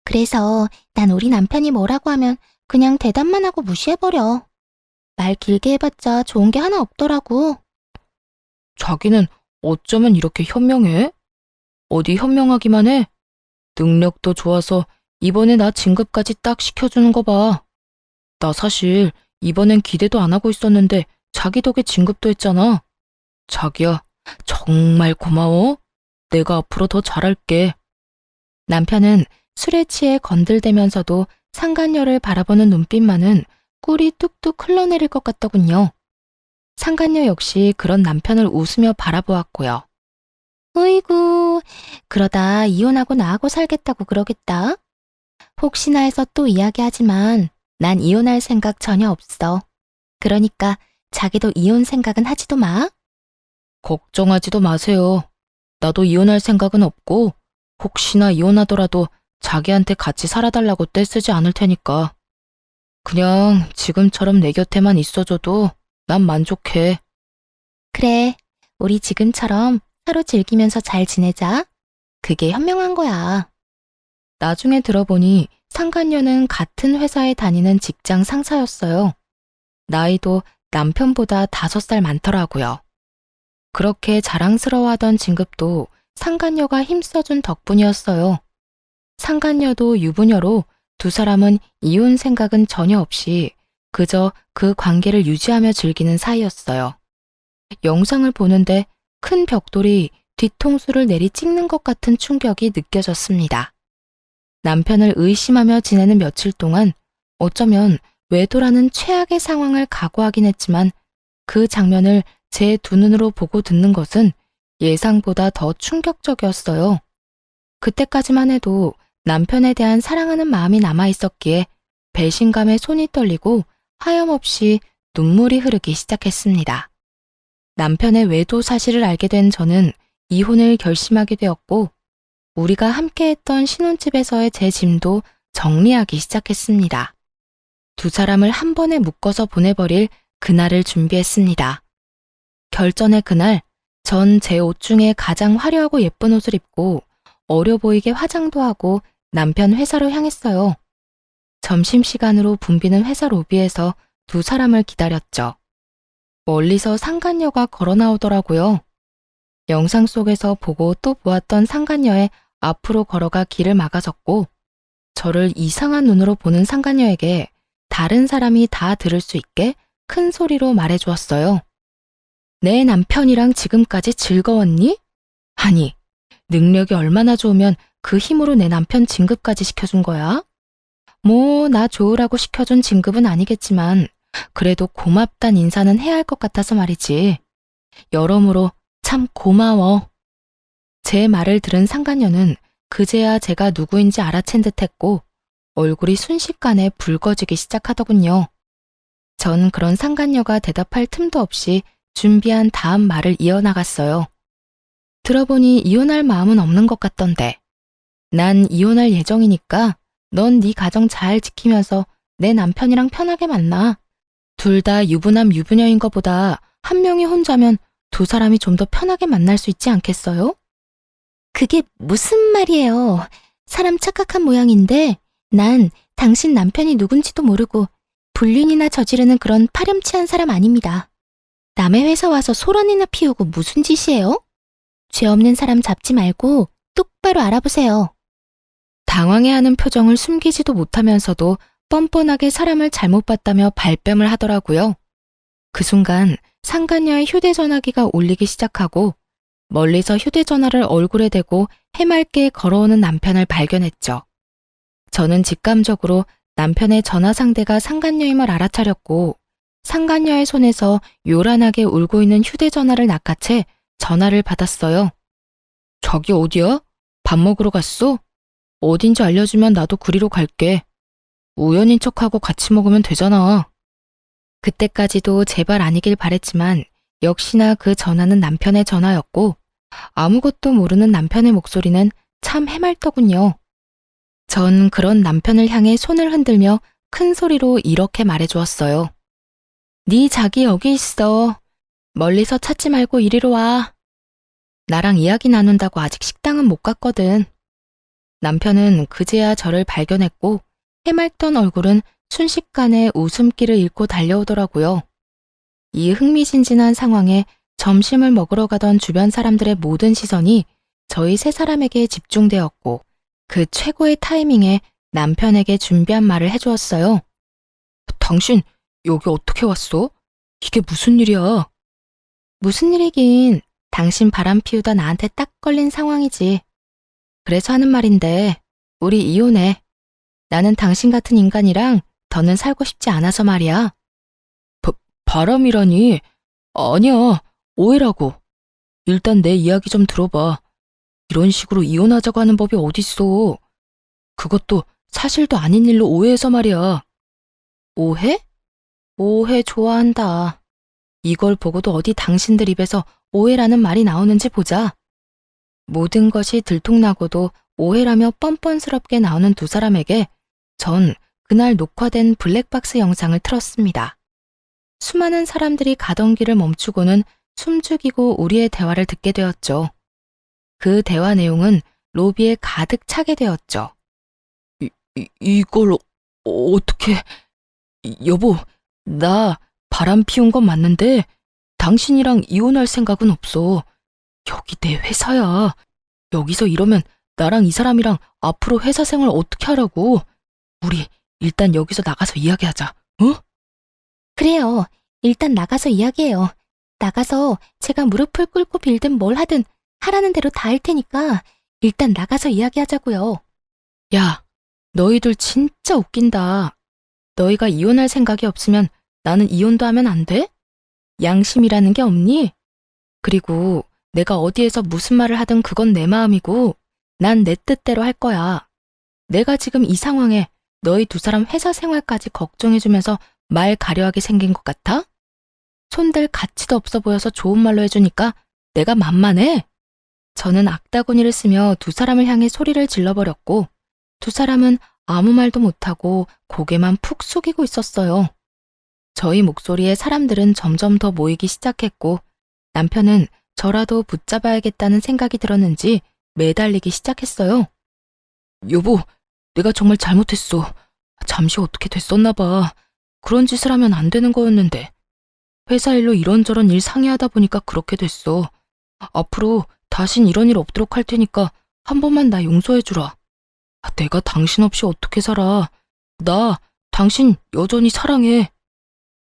그래서 난 우리 남편이 뭐라고 하면 그냥 대답만 하고 무시해버려. 말 길게 해봤자 좋은 게 하나 없더라고. 자기는 어쩌면 이렇게 현명해? 어디 현명하기만 해? 능력도 좋아서 이번에 나 진급까지 딱 시켜주는 거 봐. 나 사실 이번엔 기대도 안 하고 있었는데 자기 덕에 진급도 했잖아. 자기야, 정말 고마워. 내가 앞으로 더 잘할게. 남편은 술에 취해 건들대면서도 상간녀를 바라보는 눈빛만은 꿀이 뚝뚝 흘러내릴 것 같더군요. 상간녀 역시 그런 남편을 웃으며 바라보았고요. 으이구, 그러다 이혼하고 나하고 살겠다고 그러겠다. 혹시나 해서 또 이야기하지만 난 이혼할 생각 전혀 없어. 그러니까 자기도 이혼 생각은 하지도 마. 걱정하지도 마세요. 나도 이혼할 생각은 없고 혹시나 이혼하더라도 자기한테 같이 살아달라고 떼쓰지 않을 테니까. 그냥 지금처럼 내 곁에만 있어줘도 난 만족해. 그래, 우리 지금처럼 서로 즐기면서 잘 지내자. 그게 현명한 거야. 나중에 들어보니 상간녀는 같은 회사에 다니는 직장 상사였어요. 나이도 남편보다 5살 많더라고요. 그렇게 자랑스러워하던 진급도 상간녀가 힘써준 덕분이었어요. 상간녀도 유부녀로 두 사람은 이혼 생각은 전혀 없이 그저 그 관계를 유지하며 즐기는 사이였어요. 영상을 보는데 큰 벽돌이 뒤통수를 내리 찍는 것 같은 충격이 느껴졌습니다. 남편을 의심하며 지내는 며칠 동안 어쩌면 외도라는 최악의 상황을 각오하긴 했지만 그 장면을 제 두 눈으로 보고 듣는 것은 예상보다 더 충격적이었어요. 그때까지만 해도 남편에 대한 사랑하는 마음이 남아있었기에 배신감에 손이 떨리고 하염없이 눈물이 흐르기 시작했습니다. 남편의 외도 사실을 알게 된 저는 이혼을 결심하게 되었고 우리가 함께했던 신혼집에서의 제 짐도 정리하기 시작했습니다. 두 사람을 한 번에 묶어서 보내버릴 그날을 준비했습니다. 결전의 그날, 전 제 옷 중에 가장 화려하고 예쁜 옷을 입고 어려 보이게 화장도 하고 남편 회사로 향했어요. 점심시간으로 붐비는 회사 로비에서 두 사람을 기다렸죠. 멀리서 상간녀가 걸어 나오더라고요. 영상 속에서 보고 또 보았던 상간녀의 앞으로 걸어가 길을 막아섰고 저를 이상한 눈으로 보는 상간녀에게 다른 사람이 다 들을 수 있게 큰 소리로 말해주었어요. 내 남편이랑 지금까지 즐거웠니? 아니, 능력이 얼마나 좋으면 그 힘으로 내 남편 진급까지 시켜준 거야? 나 좋으라고 시켜준 진급은 아니겠지만 그래도 고맙단 인사는 해야 할 것 같아서 말이지. 여러모로 참 고마워. 제 말을 들은 상간녀는 그제야 제가 누구인지 알아챈 듯했고 얼굴이 순식간에 붉어지기 시작하더군요. 전 그런 상간녀가 대답할 틈도 없이 준비한 다음 말을 이어나갔어요. 들어보니 이혼할 마음은 없는 것 같던데. 난 이혼할 예정이니까 넌 네 가정 잘 지키면서 내 남편이랑 편하게 만나. 둘 다 유부남 유부녀인 것보다 한 명이 혼자면 두 사람이 좀 더 편하게 만날 수 있지 않겠어요? 그게 무슨 말이에요. 사람 착각한 모양인데 난 당신 남편이 누군지도 모르고 불륜이나 저지르는 그런 파렴치한 사람 아닙니다. 남의 회사 와서 소란이나 피우고 무슨 짓이에요? 죄 없는 사람 잡지 말고 똑바로 알아보세요. 당황해하는 표정을 숨기지도 못하면서도 뻔뻔하게 사람을 잘못 봤다며 발뺌을 하더라고요. 그 순간 상간녀의 휴대전화기가 울리기 시작하고 멀리서 휴대전화를 얼굴에 대고 해맑게 걸어오는 남편을 발견했죠. 저는 직감적으로 남편의 전화 상대가 상간녀임을 알아차렸고 상간녀의 손에서 요란하게 울고 있는 휴대전화를 낚아채 전화를 받았어요. 자기 어디야? 밥 먹으러 갔어? 어딘지 알려주면 나도 그리로 갈게. 우연인 척하고 같이 먹으면 되잖아. 그때까지도 제발 아니길 바랬지만 역시나 그 전화는 남편의 전화였고 아무것도 모르는 남편의 목소리는 참 해맑더군요. 전 그런 남편을 향해 손을 흔들며 큰 소리로 이렇게 말해주었어요. 네 자기 여기 있어. 멀리서 찾지 말고 이리로 와. 나랑 이야기 나눈다고 아직 식당은 못 갔거든. 남편은 그제야 저를 발견했고 해맑던 얼굴은 순식간에 웃음기를 잃고 달려오더라고요. 이 흥미진진한 상황에 점심을 먹으러 가던 주변 사람들의 모든 시선이 저희 세 사람에게 집중되었고 그 최고의 타이밍에 남편에게 준비한 말을 해주었어요. 당신 여기 어떻게 왔어? 이게 무슨 일이야? 무슨 일이긴 당신 바람 피우다 나한테 딱 걸린 상황이지. 그래서 하는 말인데 우리 이혼해. 나는 당신 같은 인간이랑 더는 살고 싶지 않아서 말이야. 바람이라니? 아니야, 오해라고. 일단 내 이야기 좀 들어봐. 이런 식으로 이혼하자고 하는 법이 어딨어. 그것도 사실도 아닌 일로 오해해서 말이야. 오해? 오해 좋아한다. 이걸 보고도 어디 당신들 입에서 오해라는 말이 나오는지 보자. 모든 것이 들통나고도 오해라며 뻔뻔스럽게 나오는 두 사람에게 전 그날 녹화된 블랙박스 영상을 틀었습니다. 수많은 사람들이 가던 길을 멈추고는 숨죽이고 우리의 대화를 듣게 되었죠. 그 대화 내용은 로비에 가득 차게 되었죠. 이걸 어떻게... 여보, 나 바람 피운 건 맞는데 당신이랑 이혼할 생각은 없어. 여기 내 회사야. 여기서 이러면 나랑 이 사람이랑 앞으로 회사 생활 어떻게 하라고. 우리 일단 여기서 나가서 이야기하자. 어? 그래요. 일단 나가서 이야기해요. 나가서 제가 무릎을 꿇고 빌든 뭘 하든 하라는 대로 다 할 테니까 일단 나가서 이야기하자고요. 야, 너희들 진짜 웃긴다. 너희가 이혼할 생각이 없으면 나는 이혼도 하면 안 돼? 양심이라는 게 없니? 그리고 내가 어디에서 무슨 말을 하든 그건 내 마음이고 난 내 뜻대로 할 거야. 내가 지금 이 상황에 너희 두 사람 회사 생활까지 걱정해주면서 말 가려하게 생긴 것 같아? 손댈 가치도 없어 보여서 좋은 말로 해주니까 내가 만만해? 저는 악다구니를 쓰며 두 사람을 향해 소리를 질러버렸고 두 사람은 아무 말도 못하고 고개만 푹 숙이고 있었어요. 저희 목소리에 사람들은 점점 더 모이기 시작했고 남편은 저라도 붙잡아야겠다는 생각이 들었는지 매달리기 시작했어요. 여보, 내가 정말 잘못했어. 잠시 어떻게 됐었나 봐. 그런 짓을 하면 안 되는 거였는데. 회사 일로 이런저런 일 상의하다 보니까 그렇게 됐어. 앞으로 다신 이런 일 없도록 할 테니까 한 번만 나 용서해주라. 내가 당신 없이 어떻게 살아. 나 당신 여전히 사랑해.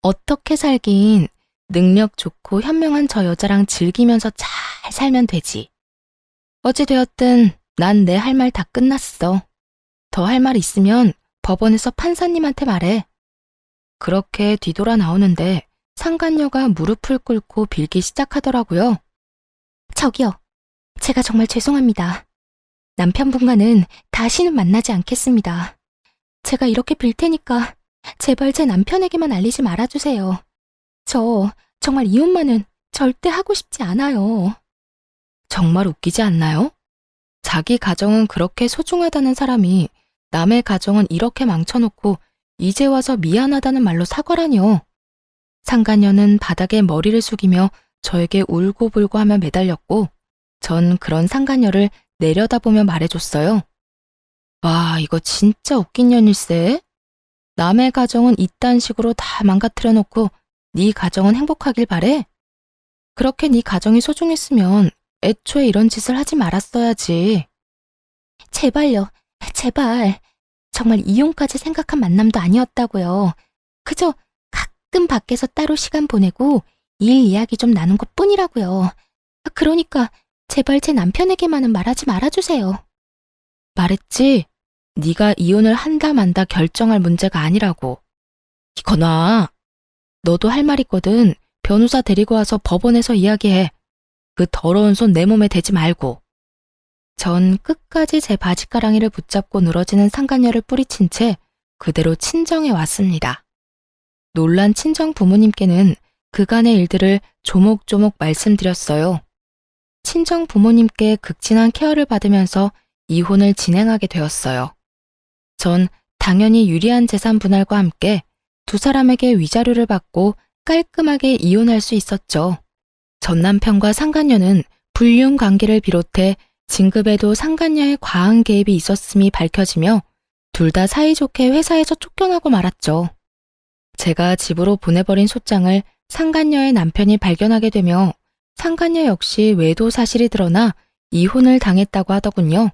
어떻게 살긴 능력 좋고 현명한 저 여자랑 즐기면서 잘 살면 되지. 어찌되었든 난 내 할 말 다 끝났어. 더 할 말 있으면 법원에서 판사님한테 말해. 그렇게 뒤돌아 나오는데 상간녀가 무릎을 꿇고 빌기 시작하더라고요. 저기요. 제가 정말 죄송합니다. 남편분과는 다시는 만나지 않겠습니다. 제가 이렇게 빌 테니까 제발 제 남편에게만 알리지 말아주세요. 저 정말 이혼만은 절대 하고 싶지 않아요. 정말 웃기지 않나요? 자기 가정은 그렇게 소중하다는 사람이 남의 가정은 이렇게 망쳐놓고 이제 와서 미안하다는 말로 사과라뇨. 상간녀는 바닥에 머리를 숙이며 저에게 울고불고 하며 매달렸고 전 그런 상간녀를 내려다보며 말해줬어요. 와, 이거 진짜 웃긴 년일세. 남의 가정은 이딴 식으로 다 망가뜨려 놓고 네 가정은 행복하길 바래? 그렇게 네 가정이 소중했으면 애초에 이런 짓을 하지 말았어야지. 제발요. 제발. 정말 이혼까지 생각한 만남도 아니었다고요. 그저 가끔 밖에서 따로 시간 보내고 일 이야기 좀 나눈 것뿐이라고요. 그러니까 제발 제 남편에게만은 말하지 말아주세요. 말했지? 네가 이혼을 한다 만다 결정할 문제가 아니라고. 이거 놔. 너도 할 말 있거든. 변호사 데리고 와서 법원에서 이야기해. 그 더러운 손 내 몸에 대지 말고. 전 끝까지 제 바지가랑이를 붙잡고 늘어지는 상간녀를 뿌리친 채 그대로 친정에 왔습니다. 놀란 친정 부모님께는 그간의 일들을 조목조목 말씀드렸어요. 친정 부모님께 극진한 케어를 받으면서 이혼을 진행하게 되었어요. 전 당연히 유리한 재산 분할과 함께 두 사람에게 위자료를 받고 깔끔하게 이혼할 수 있었죠. 전 남편과 상간녀는 불륜 관계를 비롯해 진급에도 상간녀의 과한 개입이 있었음이 밝혀지며 둘 다 사이좋게 회사에서 쫓겨나고 말았죠. 제가 집으로 보내버린 소장을 상간녀의 남편이 발견하게 되며 상간녀 역시 외도 사실이 드러나 이혼을 당했다고 하더군요.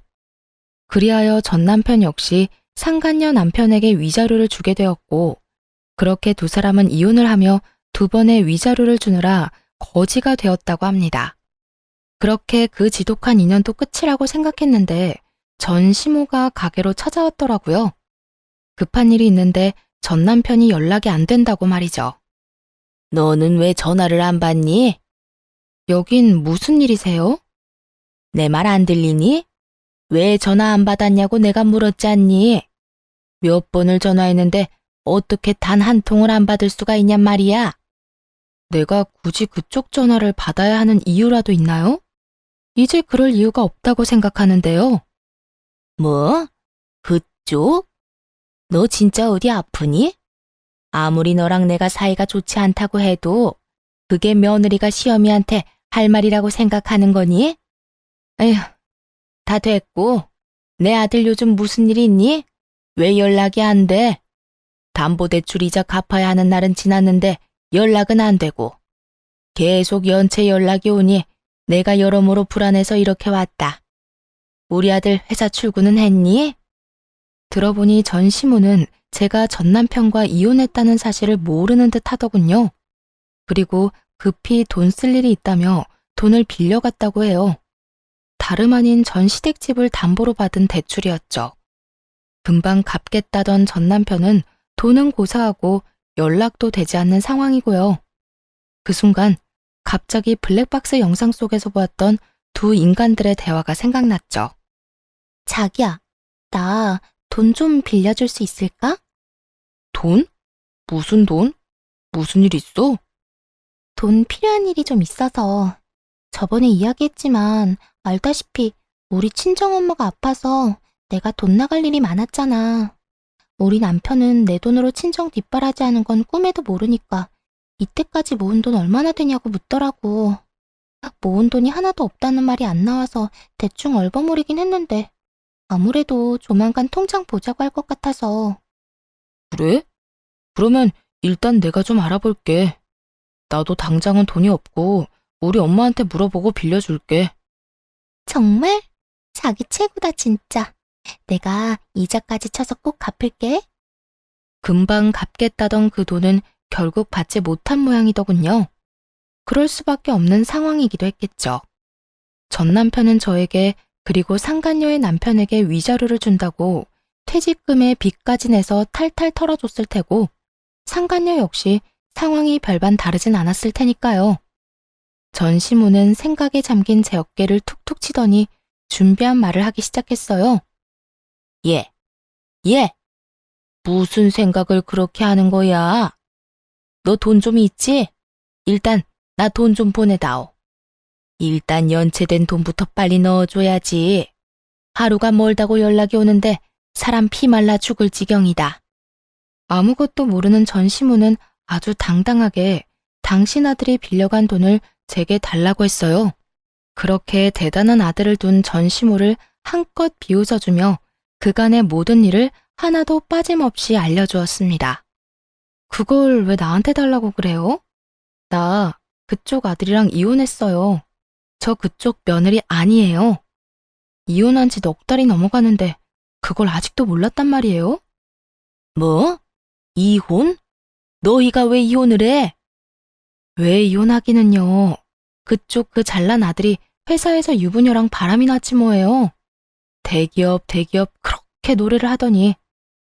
그리하여 전 남편 역시 상간녀 남편에게 위자료를 주게 되었고 그렇게 두 사람은 이혼을 하며 두 번의 위자료를 주느라 거지가 되었다고 합니다. 그렇게 그 지독한 인연도 끝이라고 생각했는데 전 시모가 가게로 찾아왔더라고요. 급한 일이 있는데 전 남편이 연락이 안 된다고 말이죠. 너는 왜 전화를 안 받니? 여긴 무슨 일이세요? 내 말 안 들리니? 왜 전화 안 받았냐고 내가 물었지 않니? 몇 번을 전화했는데 어떻게 단 한 통을 안 받을 수가 있냔 말이야? 내가 굳이 그쪽 전화를 받아야 하는 이유라도 있나요? 이제 그럴 이유가 없다고 생각하는데요. 뭐? 그쪽? 너 진짜 어디 아프니? 아무리 너랑 내가 사이가 좋지 않다고 해도 그게 며느리가 시어미한테 할 말이라고 생각하는 거니? 에휴, 다 됐고. 내 아들 요즘 무슨 일 있니? 왜 연락이 안 돼? 담보대출 이자 갚아야 하는 날은 지났는데 연락은 안 되고. 계속 연체 연락이 오니 내가 여러모로 불안해서 이렇게 왔다. 우리 아들 회사 출근은 했니? 들어보니 전 시모는 제가 전 남편과 이혼했다는 사실을 모르는 듯 하더군요. 그리고 급히 돈 쓸 일이 있다며 돈을 빌려갔다고 해요. 다름 아닌 전 시댁집을 담보로 받은 대출이었죠. 금방 갚겠다던 전 남편은 돈은 고사하고 연락도 되지 않는 상황이고요. 그 순간 갑자기 블랙박스 영상 속에서 보았던 두 인간들의 대화가 생각났죠. 자기야, 나 돈 좀 빌려줄 수 있을까? 돈? 무슨 돈? 무슨 일 있어? 돈 필요한 일이 좀 있어서. 저번에 이야기했지만 알다시피 우리 친정엄마가 아파서 내가 돈 나갈 일이 많았잖아. 우리 남편은 내 돈으로 친정 뒷바라지 하는 건 꿈에도 모르니까 이때까지 모은 돈 얼마나 되냐고 묻더라고. 모은 돈이 하나도 없다는 말이 안 나와서 대충 얼버무리긴 했는데 아무래도 조만간 통장 보자고 할 것 같아서. 그래? 그러면 일단 내가 좀 알아볼게. 나도 당장은 돈이 없고 우리 엄마한테 물어보고 빌려줄게. 정말? 자기 최고다 진짜. 내가 이자까지 쳐서 꼭 갚을게. 금방 갚겠다던 그 돈은 결국 받지 못한 모양이더군요. 그럴 수밖에 없는 상황이기도 했겠죠. 전 남편은 저에게 그리고 상간녀의 남편에게 위자료를 준다고 퇴직금에 빚까지 내서 탈탈 털어줬을 테고 상간녀 역시 상황이 별반 다르진 않았을 테니까요. 전 시모는 생각에 잠긴 제 어깨를 툭툭 치더니 준비한 말을 하기 시작했어요. 예, 무슨 생각을 그렇게 하는 거야? 너 돈 좀 있지? 일단 나 돈 좀 보내다오. 일단 연체된 돈부터 빨리 넣어줘야지. 하루가 멀다고 연락이 오는데 사람 피 말라 죽을 지경이다. 아무것도 모르는 전 시모는 아주 당당하게 당신 아들이 빌려간 돈을 제게 달라고 했어요. 그렇게 대단한 아들을 둔 전 시모를 한껏 비웃어주며 그간의 모든 일을 하나도 빠짐없이 알려주었습니다. 그걸 왜 나한테 달라고 그래요? 나 그쪽 아들이랑 이혼했어요. 저 그쪽 며느리 아니에요. 이혼한 지 넉 달이 넘어가는데 그걸 아직도 몰랐단 말이에요? 뭐? 이혼? 너희가 왜 이혼을 해? 왜 이혼하기는요. 그쪽 그 잘난 아들이 회사에서 유부녀랑 바람이 났지 뭐예요. 대기업 그렇게 노래를 하더니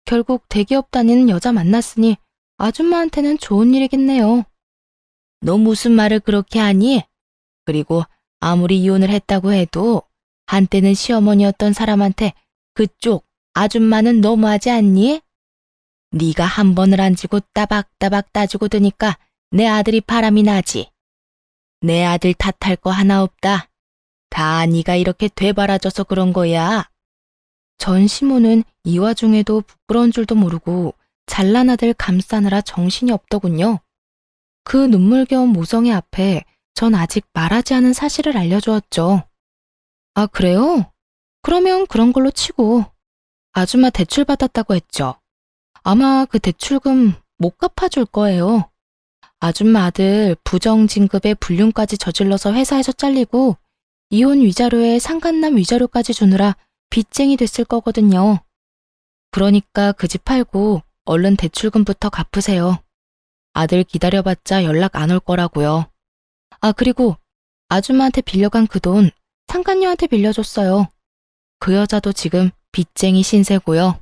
결국 대기업 다니는 여자 만났으니 아줌마한테는 좋은 일이겠네요. 너 무슨 말을 그렇게 하니? 그리고 아무리 이혼을 했다고 해도 한때는 시어머니였던 사람한테 그쪽 아줌마는 너무하지 않니? 네가 한 번을 안 지고 따박따박 따지고 드니까 내 아들이 바람이 나지. 내 아들 탓할 거 하나 없다. 다 네가 이렇게 되바라져서 그런 거야. 전 시모는 이 와중에도 부끄러운 줄도 모르고 잘난 아들 감싸느라 정신이 없더군요. 그 눈물겨운 모성애 앞에 전 아직 말하지 않은 사실을 알려주었죠. 아, 그래요? 그러면 그런 걸로 치고 아줌마 대출 받았다고 했죠. 아마 그 대출금 못 갚아줄 거예요. 아줌마 아들 부정진급에 불륜까지 저질러서 회사에서 잘리고 이혼 위자료에 상간남 위자료까지 주느라 빚쟁이 됐을 거거든요. 그러니까 그 집 팔고 얼른 대출금부터 갚으세요. 아들 기다려봤자 연락 안 올 거라고요. 아, 그리고 아줌마한테 빌려간 그 돈 상간녀한테 빌려줬어요. 그 여자도 지금 빚쟁이 신세고요.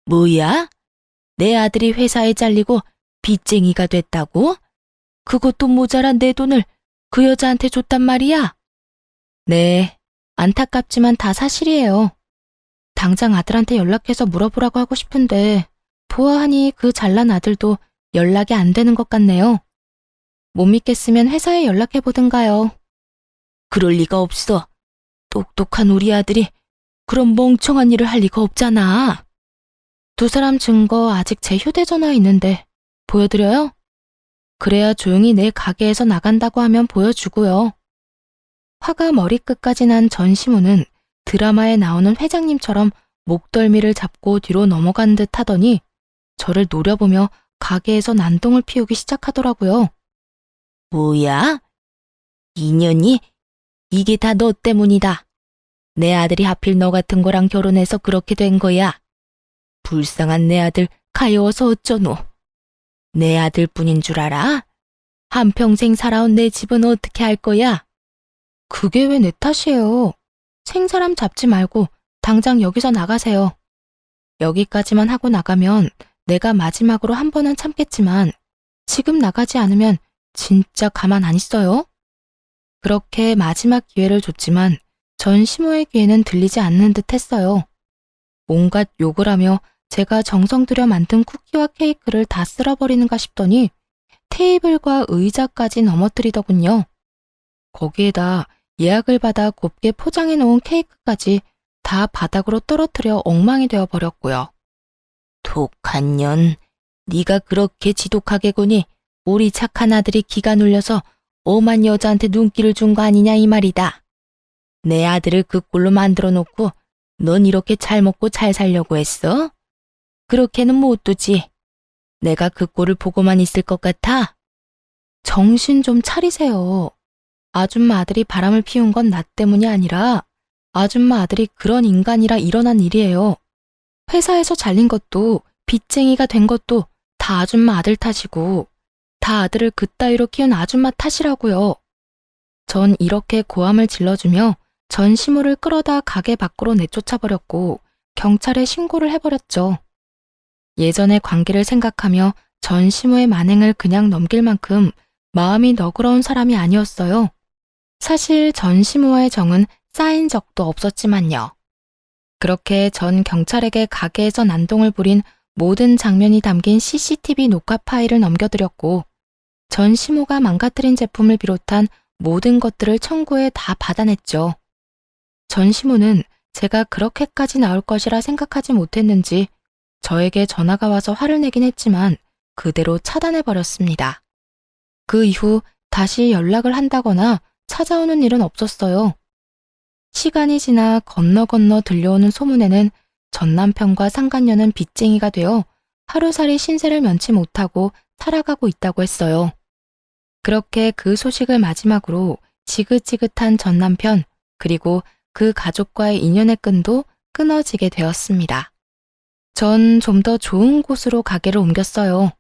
뭐야? 내 아들이 회사에 잘리고 빚쟁이가 됐다고? 그것도 모자란 내 돈을 그 여자한테 줬단 말이야? 네, 안타깝지만 다 사실이에요. 당장 아들한테 연락해서 물어보라고 하고 싶은데 보아하니 그 잘난 아들도 연락이 안 되는 것 같네요. 못 믿겠으면 회사에 연락해보든가요. 그럴 리가 없어. 똑똑한 우리 아들이 그런 멍청한 일을 할 리가 없잖아. 두 사람 증거 아직 제 휴대전화에 있는데 보여드려요? 그래야 조용히 내 가게에서 나간다고 하면 보여주고요. 화가 머리끝까지 난 전시무는 드라마에 나오는 회장님처럼 목덜미를 잡고 뒤로 넘어간 듯 하더니 저를 노려보며 가게에서 난동을 피우기 시작하더라고요. 뭐야? 인연이? 이게 다 너 때문이다. 내 아들이 하필 너 같은 거랑 결혼해서 그렇게 된 거야. 불쌍한 내 아들 가여워서 어쩌노. 내 아들뿐인 줄 알아? 한평생 살아온 내 집은 어떻게 할 거야? 그게 왜 내 탓이에요. 생사람 잡지 말고 당장 여기서 나가세요. 여기까지만 하고 나가면 내가 마지막으로 한 번은 참겠지만 지금 나가지 않으면 진짜 가만 안 있어요. 그렇게 마지막 기회를 줬지만 전 시모의 귀에는 들리지 않는 듯 했어요. 온갖 욕을 하며 제가 정성 들여 만든 쿠키와 케이크를 다 쓸어버리는가 싶더니 테이블과 의자까지 넘어뜨리더군요. 거기에다 예약을 받아 곱게 포장해 놓은 케이크까지 다 바닥으로 떨어뜨려 엉망이 되어 버렸고요. 독한 년, 네가 그렇게 지독하게 구니 우리 착한 아들이 기가 눌려서 오만 여자한테 눈길을 준 거 아니냐 이 말이다. 내 아들을 그 꼴로 만들어 놓고 넌 이렇게 잘 먹고 잘 살려고 했어? 그렇게는 못 두지. 내가 그 꼴을 보고만 있을 것 같아? 정신 좀 차리세요. 아줌마 아들이 바람을 피운 건 나 때문이 아니라 아줌마 아들이 그런 인간이라 일어난 일이에요. 회사에서 잘린 것도 빚쟁이가 된 것도 다 아줌마 아들 탓이고 다 아들을 그따위로 키운 아줌마 탓이라고요. 전 이렇게 고함을 질러주며 전 시모를 끌어다 가게 밖으로 내쫓아버렸고 경찰에 신고를 해버렸죠. 예전의 관계를 생각하며 전 시모의 만행을 그냥 넘길 만큼 마음이 너그러운 사람이 아니었어요. 사실 전 시모와의 정은 쌓인 적도 없었지만요. 그렇게 전 경찰에게 가게에서 난동을 부린 모든 장면이 담긴 CCTV 녹화 파일을 넘겨드렸고 전 시모가 망가뜨린 제품을 비롯한 모든 것들을 청구해 다 받아냈죠. 전 시모는 제가 그렇게까지 나올 것이라 생각하지 못했는지 저에게 전화가 와서 화를 내긴 했지만 그대로 차단해버렸습니다. 그 이후 다시 연락을 한다거나 찾아오는 일은 없었어요. 시간이 지나 건너 들려오는 소문에는 전 남편과 상간녀는 빚쟁이가 되어 하루살이 신세를 면치 못하고 살아가고 있다고 했어요. 그렇게 그 소식을 마지막으로 지긋지긋한 전 남편 그리고 그 가족과의 인연의 끈도 끊어지게 되었습니다. 전 좀 더 좋은 곳으로 가게를 옮겼어요.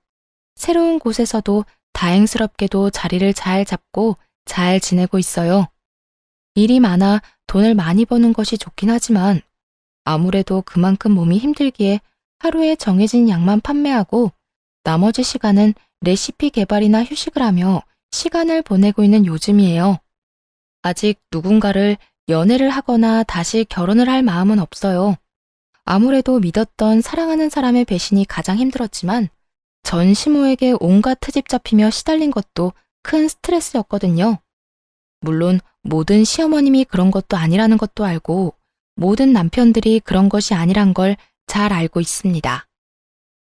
새로운 곳에서도 다행스럽게도 자리를 잘 잡고 잘 지내고 있어요. 일이 많아 돈을 많이 버는 것이 좋긴 하지만 아무래도 그만큼 몸이 힘들기에 하루에 정해진 양만 판매하고 나머지 시간은 레시피 개발이나 휴식을 하며 시간을 보내고 있는 요즘이에요. 아직 누군가를 연애를 하거나 다시 결혼을 할 마음은 없어요. 아무래도 믿었던 사랑하는 사람의 배신이 가장 힘들었지만 전 시모에게 온갖 트집 잡히며 시달린 것도 큰 스트레스였거든요. 물론 모든 시어머님이 그런 것도 아니라는 것도 알고 모든 남편들이 그런 것이 아니란 걸 잘 알고 있습니다.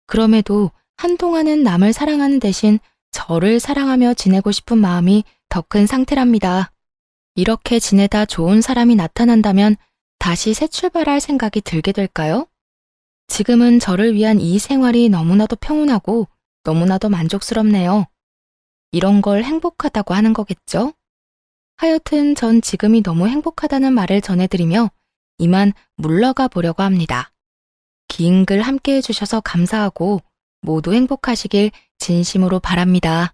그럼에도 한동안은 남을 사랑하는 대신 저를 사랑하며 지내고 싶은 마음이 더 큰 상태랍니다. 이렇게 지내다 좋은 사람이 나타난다면 다시 새 출발할 생각이 들게 될까요? 지금은 저를 위한 이 생활이 너무나도 평온하고 너무나도 만족스럽네요. 이런 걸 행복하다고 하는 거겠죠? 하여튼 전 지금이 너무 행복하다는 말을 전해드리며 이만 물러가 보려고 합니다. 긴 글 함께 해주셔서 감사하고 모두 행복하시길 진심으로 바랍니다.